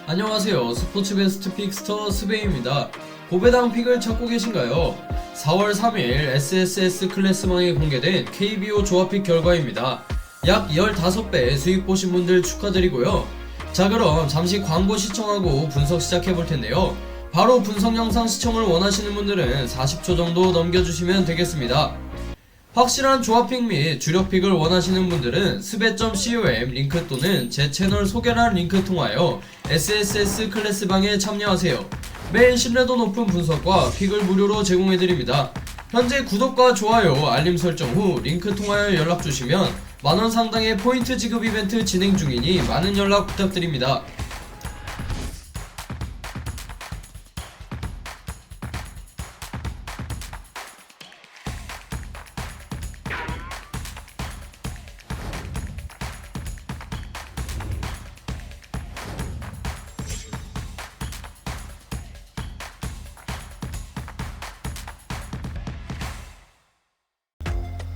안녕하세요. 스포츠 베스트 픽스터 스베입니다. 고배당 픽을 찾고 계신가요? 4월 3일 SSS 클래스망에 공개된 KBO 조합픽 결과입니다. 약 15배 수익 보신 분들 축하드리고요. 자, 그럼 잠시 광고 시청하고 분석 시작해볼 텐데요. 바로 분석 영상 시청을 원하시는 분들은 40초 정도 넘겨주시면 되겠습니다. 확실한 조합픽 및 주력픽을 원하시는 분들은 스베.com 링크 또는 제 채널 소개란 링크 통하여 SSS 클래스방에 참여하세요. 매일 신뢰도 높은 분석과 픽을 무료로 제공해드립니다. 현재 구독과 좋아요, 알림 설정 후 링크 통하여 연락주시면 만원 상당의 포인트 지급 이벤트 진행 중이니 많은 연락 부탁드립니다.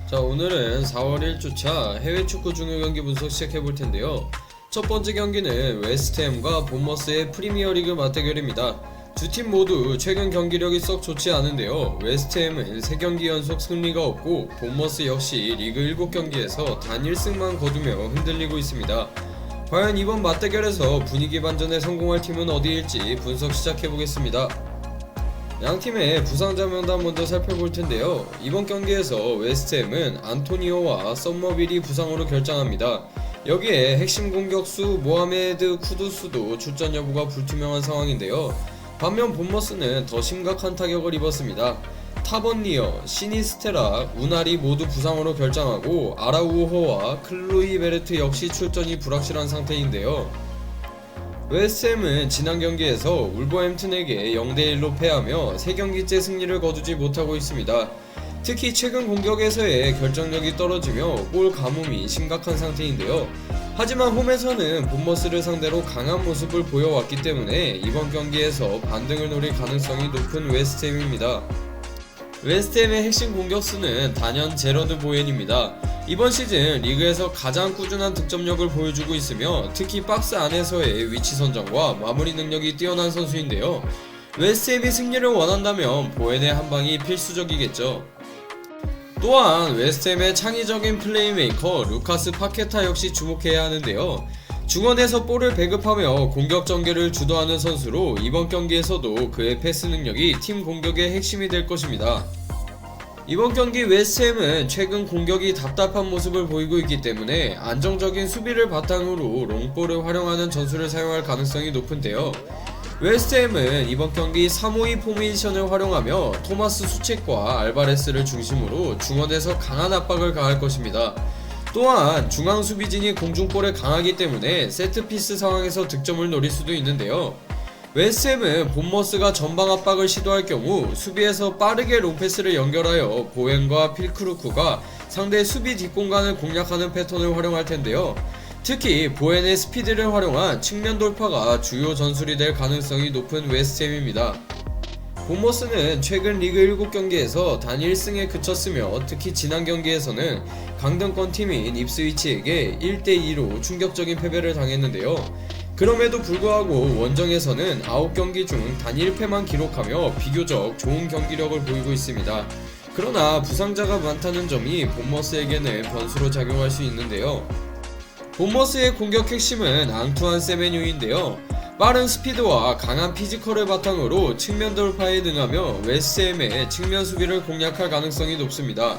자, 오늘은 4월 1주차 해외 축구 중요 경기 분석 시작해볼 텐데요. 첫 번째 경기는 웨스트햄과 본머스의 프리미어리그 맞대결입니다. 두 팀 모두 최근 경기력이 썩 좋지 않은데요. 웨스트햄은 3경기 연속 승리가 없고 본머스 역시 리그 7경기에서 단 1승만 거두며 흔들리고 있습니다. 과연 이번 맞대결에서 분위기 반전에 성공할 팀은 어디일지 분석 시작해보겠습니다. 양팀의 부상자 명단 먼저 살펴볼 텐데요. 이번 경기에서 웨스트햄은 안토니오와 썸머빌이 부상으로 결장합니다. 여기에 핵심 공격수 모하메드 쿠두스도 출전 여부가 불투명한 상황인데요. 반면 본머스는 더 심각한 타격을 입었습니다. 타번니어, 시니스테라, 우나리 모두 부상으로 결장하고 아라우호와 클로이 베르트 역시 출전이 불확실한 상태인데요. 웨스트햄은 지난 경기에서 울버햄튼에게 0대1로 패하며 3경기째 승리를 거두지 못하고 있습니다. 특히 최근 공격에서의 결정력이 떨어지며 골 가뭄이 심각한 상태인데요. 하지만 홈에서는 본머스를 상대로 강한 모습을 보여왔기 때문에 이번 경기에서 반등을 노릴 가능성이 높은 웨스트햄입니다. 웨스트햄의 핵심 공격수는 단연 제러드 보엔입니다. 이번 시즌 리그에서 가장 꾸준한 득점력을 보여주고 있으며 특히 박스 안에서의 위치 선정과 마무리 능력이 뛰어난 선수인데요. 웨스트햄이 승리를 원한다면 보엔의 한방이 필수적이겠죠. 또한 웨스트햄의 창의적인 플레이메이커 루카스 파케타 역시 주목해야 하는데요. 중원에서 볼을 배급하며 공격 전개를 주도하는 선수로 이번 경기에서도 그의 패스 능력이 팀 공격의 핵심이 될 것입니다. 이번 경기 웨스트햄은 최근 공격이 답답한 모습을 보이고 있기 때문에 안정적인 수비를 바탕으로 롱볼을 활용하는 전술을 사용할 가능성이 높은데요. 웨스트햄은 이번 경기 3-5-2 포메이션을 활용하며 토마스 수첵과 알바레스를 중심으로 중원에서 강한 압박을 가할 것입니다. 또한 중앙 수비진이 공중볼에 강하기 때문에 세트피스 상황에서 득점을 노릴 수도 있는데요. 웨스트햄은 본머스가 전방 압박을 시도할 경우 수비에서 빠르게 롱패스를 연결하여 보엔과 필크루크가 상대 수비 뒷공간을 공략하는 패턴을 활용할 텐데요. 특히 보엔의 스피드를 활용한 측면 돌파가 주요 전술이 될 가능성이 높은 웨스트햄입니다. 본머스는 최근 리그 7경기에서 단 1승에 그쳤으며 특히 지난 경기에서는 강등권 팀인 입스위치에게 1대2로 충격적인 패배를 당했는데요. 그럼에도 불구하고 원정에서는 9경기 중 단 1패만 기록하며 비교적 좋은 경기력을 보이고 있습니다. 그러나 부상자가 많다는 점이 본머스에게는 변수로 작용할 수 있는데요. 본머스의 공격 핵심은 앙투안 세메뉴인데요. 빠른 스피드와 강한 피지컬을 바탕으로 측면 돌파에 능하며 웨스트햄의 측면 수비를 공략할 가능성이 높습니다.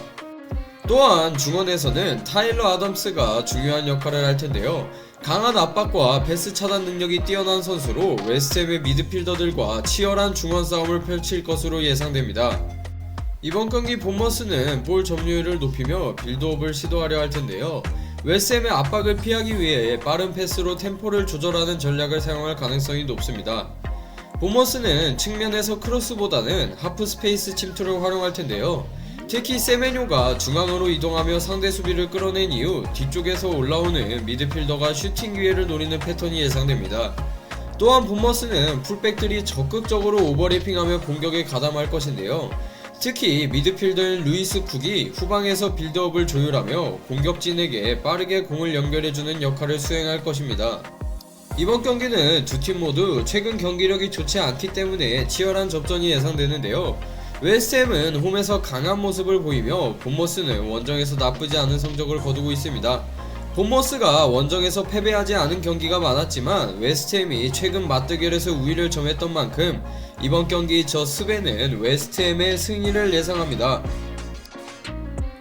또한 중원에서는 타일러 아담스가 중요한 역할을 할 텐데요. 강한 압박과 패스 차단 능력이 뛰어난 선수로 웨스트햄의 미드필더들과 치열한 중원 싸움을 펼칠 것으로 예상됩니다. 이번 경기 본머스는 볼 점유율을 높이며 빌드업을 시도하려 할 텐데요. 웨스트햄의 압박을 피하기 위해 빠른 패스로 템포를 조절하는 전략을 사용할 가능성이 높습니다. 본머스는 측면에서 크로스보다는 하프 스페이스 침투를 활용할 텐데요. 특히 세메뇨가 중앙으로 이동하며 상대 수비를 끌어낸 이후 뒤쪽에서 올라오는 미드필더가 슈팅 기회를 노리는 패턴이 예상됩니다. 또한 본머스는 풀백들이 적극적으로 오버래핑하며 공격에 가담할 것인데요. 특히 미드필더인 루이스 쿡이 후방에서 빌드업을 조율하며 공격진에게 빠르게 공을 연결해주는 역할을 수행할 것입니다. 이번 경기는 두 팀 모두 최근 경기력이 좋지 않기 때문에 치열한 접전이 예상되는데요. 웨스트햄은 홈에서 강한 모습을 보이며 본머스는 원정에서 나쁘지 않은 성적을 거두고 있습니다. 본머스가 원정에서 패배하지 않은 경기가 많았지만 웨스트햄이 최근 맞대결에서 우위를 점했던 만큼 이번 경기 저 스베는 웨스트햄의 승리를 예상합니다.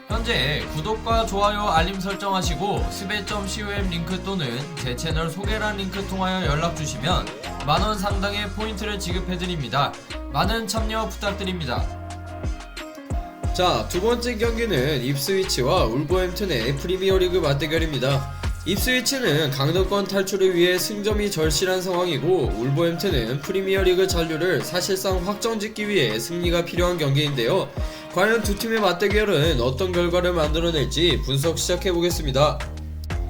현재 구독과 좋아요 알림 설정하시고 스베.com 링크 또는 제 채널 소개란 링크 통하여 연락주시면 만원 상당의 포인트를 지급해드립니다. 많은 참여 부탁드립니다. 자, 두 번째 경기는 입스위치와 울버햄튼의 프리미어리그 맞대결입니다. 입스위치는 강등권 탈출을 위해 승점이 절실한 상황이고 울버햄튼은 프리미어리그 잔류를 사실상 확정짓기 위해 승리가 필요한 경기인데요. 과연 두 팀의 맞대결은 어떤 결과를 만들어낼지 분석 시작해보겠습니다.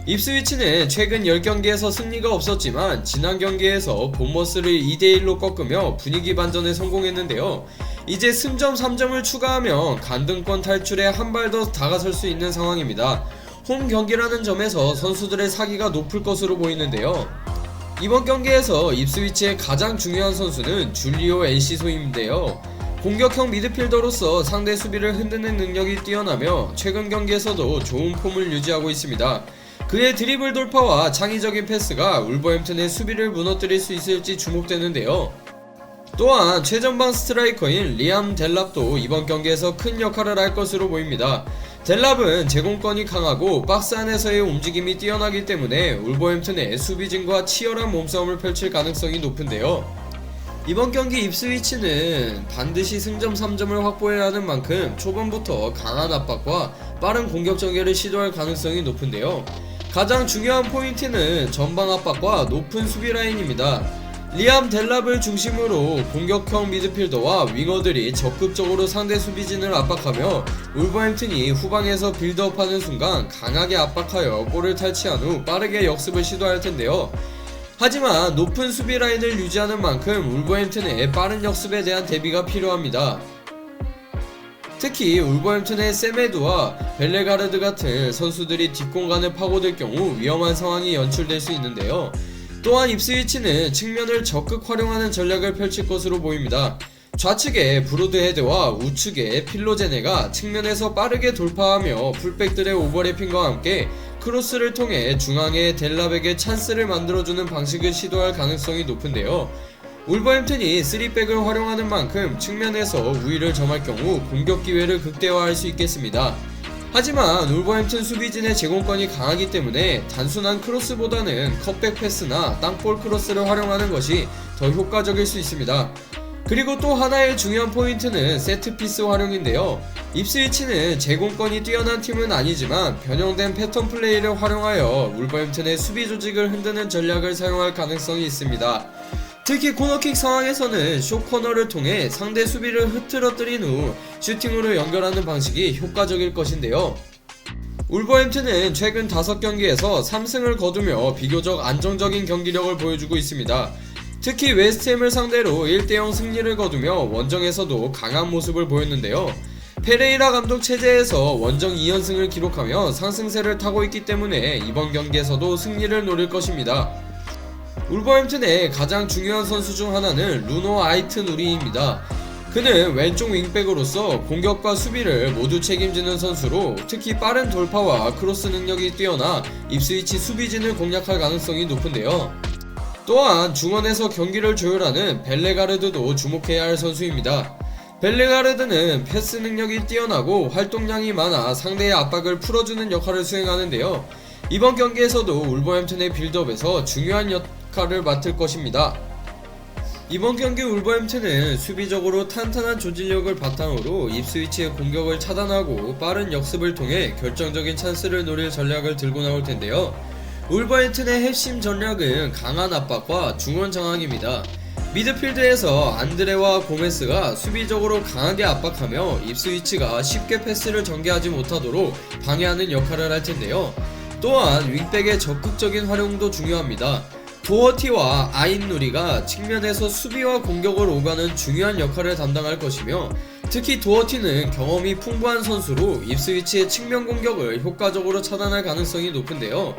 입스위치는 최근 10경기에서 승리가 없었지만 지난 경기에서 본머스를 2대1로 꺾으며 분위기 반전에 성공했는데요. 이제 승점 3점을 추가하면 강등권 탈출에 한 발 더 다가설 수 있는 상황입니다. 홈 경기라는 점에서 선수들의 사기가 높을 것으로 보이는데요. 이번 경기에서 입스위치의 가장 중요한 선수는 줄리오 엔시소인데요. 공격형 미드필더로서 상대 수비를 흔드는 능력이 뛰어나며 최근 경기에서도 좋은 폼을 유지하고 있습니다. 그의 드리블 돌파와 창의적인 패스가 울버햄튼의 수비를 무너뜨릴 수 있을지 주목되는데요. 또한 최전방 스트라이커인 리암 델랍도 이번 경기에서 큰 역할을 할 것으로 보입니다. 델랍은 제공권이 강하고 박스 안에서의 움직임이 뛰어나기 때문에 울버햄튼의 수비진과 치열한 몸싸움을 펼칠 가능성이 높은데요. 이번 경기 입스위치는 반드시 승점 3점을 확보해야 하는 만큼 초반부터 강한 압박과 빠른 공격 전개를 시도할 가능성이 높은데요. 가장 중요한 포인트는 전방 압박과 높은 수비 라인입니다. 리암 델랍을 중심으로 공격형 미드필더와 윙어들이 적극적으로 상대 수비진을 압박하며 울버햄튼이 후방에서 빌드업하는 순간 강하게 압박하여 골을 탈취한 후 빠르게 역습을 시도할 텐데요. 하지만 높은 수비 라인을 유지하는 만큼 울버햄튼의 빠른 역습에 대한 대비가 필요합니다. 특히 울버햄튼의 세메드와 벨레가르드 같은 선수들이 뒷공간을 파고들 경우 위험한 상황이 연출될 수 있는데요. 또한 입스위치는 측면을 적극 활용하는 전략을 펼칠 것으로 보입니다. 좌측에 브로드헤드와 우측에 필로제네가 측면에서 빠르게 돌파하며 풀백들의 오버래핑과 함께 크로스를 통해 중앙에 델랍에게 찬스를 만들어주는 방식을 시도할 가능성이 높은데요. 울버햄튼이 3백을 활용하는 만큼 측면에서 우위를 점할 경우 공격 기회를 극대화할 수 있겠습니다. 하지만 울버햄튼 수비진의 제공권이 강하기 때문에 단순한 크로스보다는 컷백 패스나 땅볼 크로스를 활용하는 것이 더 효과적일 수 있습니다. 그리고 또 하나의 중요한 포인트는 세트피스 활용인데요. 입스위치는 제공권이 뛰어난 팀은 아니지만 변형된 패턴 플레이를 활용하여 울버햄튼의 수비 조직을 흔드는 전략을 사용할 가능성이 있습니다. 특히 코너킥 상황에서는 숏코너를 통해 상대 수비를 흐트러뜨린 후 슈팅으로 연결하는 방식이 효과적일 것인데요. 울버햄튼은 최근 5경기에서 3승을 거두며 비교적 안정적인 경기력을 보여주고 있습니다. 특히 웨스트햄을 상대로 1대0 승리를 거두며 원정에서도 강한 모습을 보였는데요. 페레이라 감독 체제에서 원정 2연승을 기록하며 상승세를 타고 있기 때문에 이번 경기에서도 승리를 노릴 것입니다. 울버햄튼의 가장 중요한 선수 중 하나는 루노 아이트누리입니다. 그는 왼쪽 윙백으로서 공격과 수비를 모두 책임지는 선수로 특히 빠른 돌파와 크로스 능력이 뛰어나 입스위치 수비진을 공략할 가능성이 높은데요. 또한 중원에서 경기를 조율하는 벨레가르드도 주목해야 할 선수입니다. 벨레가르드는 패스 능력이 뛰어나고 활동량이 많아 상대의 압박을 풀어주는 역할을 수행하는데요. 이번 경기에서도 울버햄튼의 빌드업에서 중요한 역할을 맡을 것입니다. 이번 경기 울버햄튼은 수비적으로 탄탄한 조직력을 바탕으로 입스위치의 공격을 차단하고 빠른 역습을 통해 결정적인 찬스를 노릴 전략을 들고 나올 텐데요. 울버햄튼의 핵심 전략은 강한 압박과 중원 장악입니다. 미드필드에서 안드레와 고메스가 수비적으로 강하게 압박하며 입스위치가 쉽게 패스를 전개하지 못하도록 방해하는 역할을 할 텐데요. 또한 윙백의 적극적인 활용도 중요합니다. 도어티와 아인누리가 측면에서 수비와 공격을 오가는 중요한 역할을 담당할 것이며 특히 도어티는 경험이 풍부한 선수로 입스위치의 측면 공격을 효과적으로 차단할 가능성이 높은데요.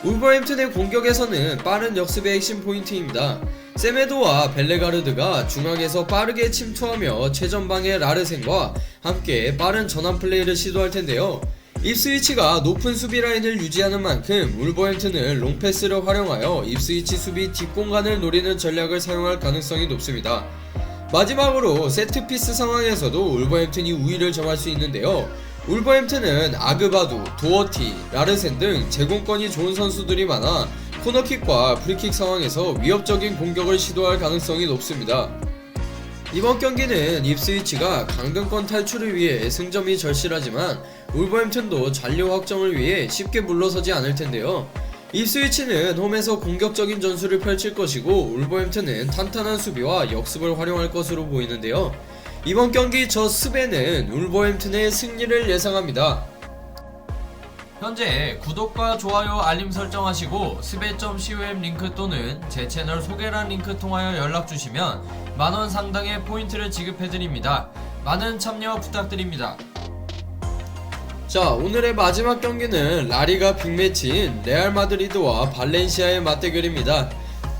울버햄튼의 공격에서는 빠른 역습의 핵심 포인트입니다. 세메도와 벨레가르드가 중앙에서 빠르게 침투하며 최전방의 라르센과 함께 빠른 전환 플레이를 시도할 텐데요. 입스위치가 높은 수비 라인을 유지하는 만큼 울버햄튼은 롱패스를 활용하여 입스위치 수비 뒷공간을 노리는 전략을 사용할 가능성이 높습니다. 마지막으로 세트피스 상황에서도 울버햄튼이 우위를 점할 수 있는데요. 울버햄튼은 아그바두, 도어티, 라르센 등 제공권이 좋은 선수들이 많아 코너킥과 프리킥 상황에서 위협적인 공격을 시도할 가능성이 높습니다. 이번 경기는 입스위치가 강등권 탈출을 위해 승점이 절실하지만 울버햄튼도 잔류 확정을 위해 쉽게 물러서지 않을 텐데요. 입스위치는 홈에서 공격적인 전술을 펼칠 것이고 울버햄튼은 탄탄한 수비와 역습을 활용할 것으로 보이는데요. 이번 경기 저 스베는 울버햄튼의 승리를 예상합니다. 현재 구독과 좋아요 알림 설정하시고 스베.com 링크 또는 제 채널 소개란 링크 통하여 연락주시면 만원 상당의 포인트를 지급해드립니다. 많은 참여 부탁드립니다. 자, 오늘의 마지막 경기는 라리가 빅매치인 레알 마드리드와 발렌시아의 맞대결입니다.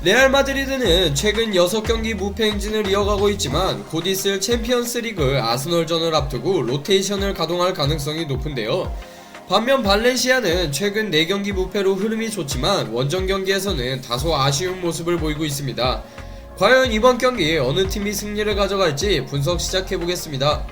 레알 마드리드는 최근 6경기 무패 행진을 이어가고 있지만 곧 있을 챔피언스 리그 아스널전을 앞두고 로테이션을 가동할 가능성이 높은데요. 반면 발렌시아는 최근 4경기 무패로 흐름이 좋지만 원정 경기에서는 다소 아쉬운 모습을 보이고 있습니다. 과연 이번 경기 어느 팀이 승리를 가져갈지 분석 시작해보겠습니다.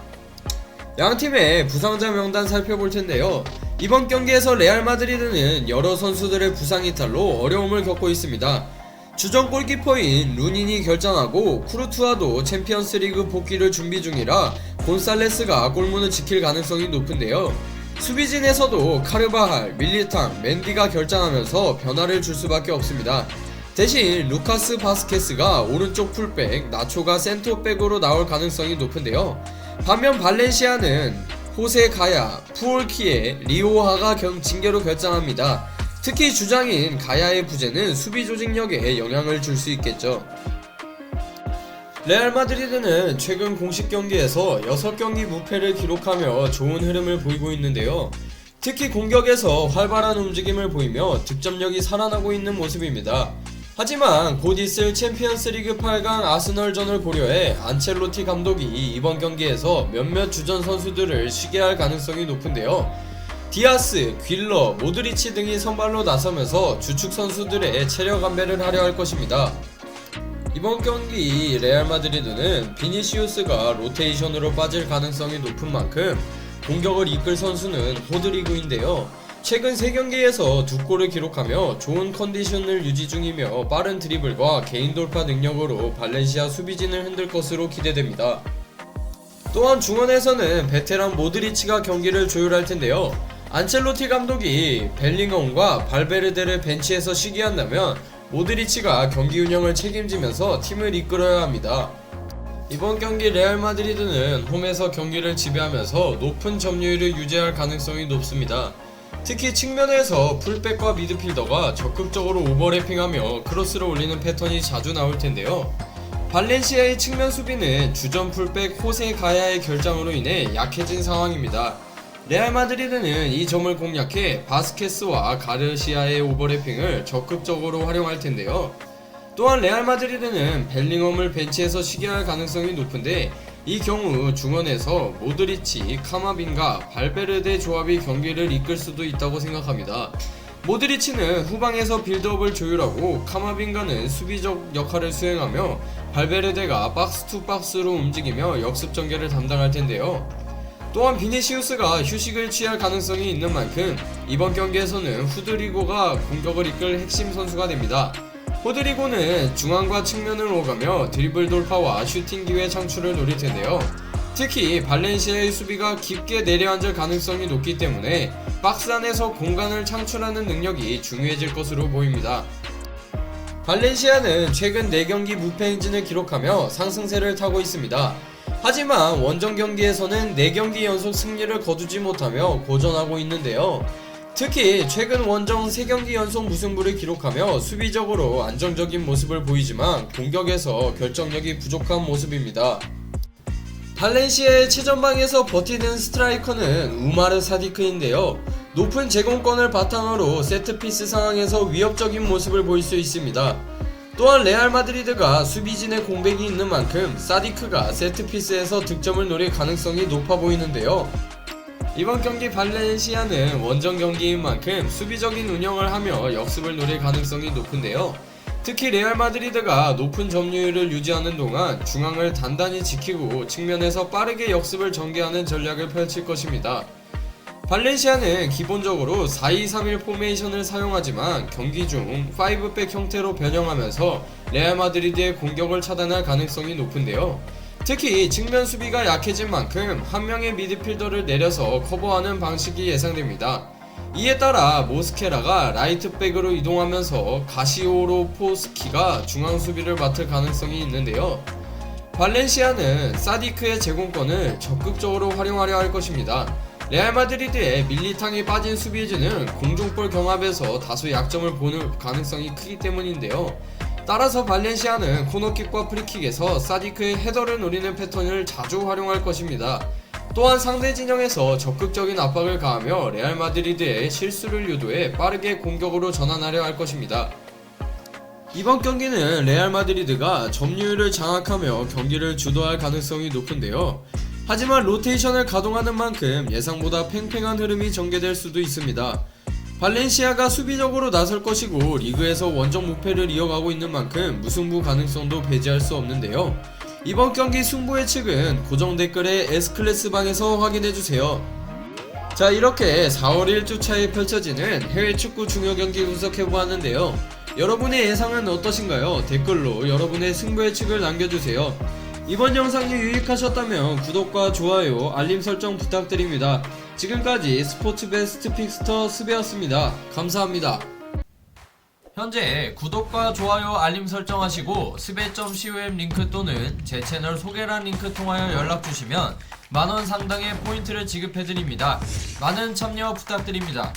양팀의 부상자 명단 살펴볼 텐데요. 이번 경기에서 레알 마드리드는 여러 선수들의 부상 이탈로 어려움을 겪고 있습니다. 주전 골키퍼인 루닌이 결장하고 쿠르투아도 챔피언스리그 복귀를 준비 중이라 곤살레스가 골문을 지킬 가능성이 높은데요. 수비진에서도 카르바할, 밀리탕, 맨디가 결장하면서 변화를 줄 수밖에 없습니다. 대신 루카스 바스케스가 오른쪽 풀백, 나초가 센터백으로 나올 가능성이 높은데요. 반면 발렌시아는 호세 가야, 푸올키에, 리오하가 징계로 결장합니다. 특히 주장인 가야의 부재는 수비 조직력에 영향을 줄 수 있겠죠. 레알 마드리드는 최근 공식 경기에서 6경기 무패를 기록하며 좋은 흐름을 보이고 있는데요. 특히 공격에서 활발한 움직임을 보이며 득점력이 살아나고 있는 모습입니다. 하지만 곧 있을 챔피언스리그 8강 아스널전을 고려해 안첼로티 감독이 이번 경기에서 몇몇 주전 선수들을 쉬게 할 가능성이 높은데요. 디아스, 퀼러, 모드리치 등이 선발로 나서면서 주축 선수들의 체력 안배를 하려 할 것입니다. 이번 경기 레알 마드리드는 비니시우스가 로테이션으로 빠질 가능성이 높은 만큼 공격을 이끌 선수는 호드리구인데요. 최근 3경기에서 2골을 기록하며 좋은 컨디션을 유지 중이며 빠른 드리블과 개인 돌파 능력으로 발렌시아 수비진을 흔들 것으로 기대됩니다. 또한 중원에서는 베테랑 모드리치가 경기를 조율할 텐데요. 안첼로티 감독이 벨링엄과 발베르데를 벤치에서 쉬게 한다면 모드리치가 경기 운영을 책임지면서 팀을 이끌어야 합니다. 이번 경기 레알 마드리드는 홈에서 경기를 지배하면서 높은 점유율을 유지할 가능성이 높습니다. 특히 측면에서 풀백과 미드필더가 적극적으로 오버래핑하며 크로스를 올리는 패턴이 자주 나올 텐데요. 발렌시아의 측면 수비는 주전 풀백 호세 가야의 결장으로 인해 약해진 상황입니다. 레알 마드리드는 이 점을 공략해 바스케스와 가르시아의 오버래핑을 적극적으로 활용할 텐데요. 또한 레알 마드리드는 벨링엄을 벤치에서 쉬게 할 가능성이 높은데 이 경우 중원에서 모드리치, 카마빈가, 발베르데 조합이 경기를 이끌 수도 있다고 생각합니다. 모드리치는 후방에서 빌드업을 조율하고 카마빈가는 수비적 역할을 수행하며 발베르데가 박스 투 박스로 움직이며 역습 전개를 담당할 텐데요. 또한 비니시우스가 휴식을 취할 가능성이 있는 만큼 이번 경기에서는 후드리고가 공격을 이끌 핵심 선수가 됩니다. 후드리고는 중앙과 측면을 오가며 드리블 돌파와 슈팅 기회 창출을 노릴 텐데요. 특히 발렌시아의 수비가 깊게 내려앉을 가능성이 높기 때문에 박스 안에서 공간을 창출하는 능력이 중요해질 것으로 보입니다. 발렌시아는 최근 4경기 무패 행진을 기록하며 상승세를 타고 있습니다. 하지만 원정 경기에서는 4경기 연속 승리를 거두지 못하며 고전하고 있는데요. 특히 최근 원정 3경기 연속 무승부를 기록하며 수비적으로 안정적인 모습을 보이지만 공격에서 결정력이 부족한 모습입니다. 발렌시아의 최전방에서 버티는 스트라이커는 우마르 사디크인데요. 높은 제공권을 바탕으로 세트피스 상황에서 위협적인 모습을 보일 수 있습니다. 또한 레알 마드리드가 수비진의 공백이 있는 만큼 사디크가 세트피스에서 득점을 노릴 가능성이 높아 보이는데요. 이번 경기 발렌시아는 원정 경기인 만큼 수비적인 운영을 하며 역습을 노릴 가능성이 높은데요. 특히 레알 마드리드가 높은 점유율을 유지하는 동안 중앙을 단단히 지키고 측면에서 빠르게 역습을 전개하는 전략을 펼칠 것입니다. 발렌시아는 기본적으로 4-2-3-1 포메이션을 사용하지만 경기 중 5백 형태로 변형하면서 레알 마드리드의 공격을 차단할 가능성이 높은데요. 특히 측면 수비가 약해진 만큼 한 명의 미드필더를 내려서 커버하는 방식이 예상됩니다. 이에 따라 모스케라가 라이트백으로 이동하면서 가시오로포스키가 중앙 수비를 맡을 가능성이 있는데요. 발렌시아는 사디크의 제공권을 적극적으로 활용하려 할 것입니다. 레알 마드리드의 밀리탕이 빠진 수비진은 공중볼 경합에서 다소 약점을 보는 가능성이 크기 때문인데요. 따라서 발렌시아는 코너킥과 프리킥에서 사디크의 헤더를 노리는 패턴을 자주 활용할 것입니다. 또한 상대 진영에서 적극적인 압박을 가하며 레알 마드리드의 실수를 유도해 빠르게 공격으로 전환하려 할 것입니다. 이번 경기는 레알 마드리드가 점유율을 장악하며 경기를 주도할 가능성이 높은데요. 하지만 로테이션을 가동하는 만큼 예상보다 팽팽한 흐름이 전개될 수도 있습니다. 발렌시아가 수비적으로 나설 것이고 리그에서 원정 무패를 이어가고 있는 만큼 무승부 가능성도 배제할 수 없는데요. 이번 경기 승부 예측은 고정 댓글에 S클래스방에서 확인해주세요. 자, 이렇게 4월 1주차에 펼쳐지는 해외 축구 중요 경기 분석해보았는데요. 여러분의 예상은 어떠신가요? 댓글로 여러분의 승부 예측을 남겨주세요. 이번 영상이 유익하셨다면 구독과 좋아요, 알림 설정 부탁드립니다. 지금까지 스포츠 베스트 픽스터 스베였습니다. 감사합니다. 현재 구독과 좋아요 알림 설정하시고 스베.com 링크 또는 제 채널 소개란 링크 통하여 연락주시면 만원 상당의 포인트를 지급해드립니다. 많은 참여 부탁드립니다.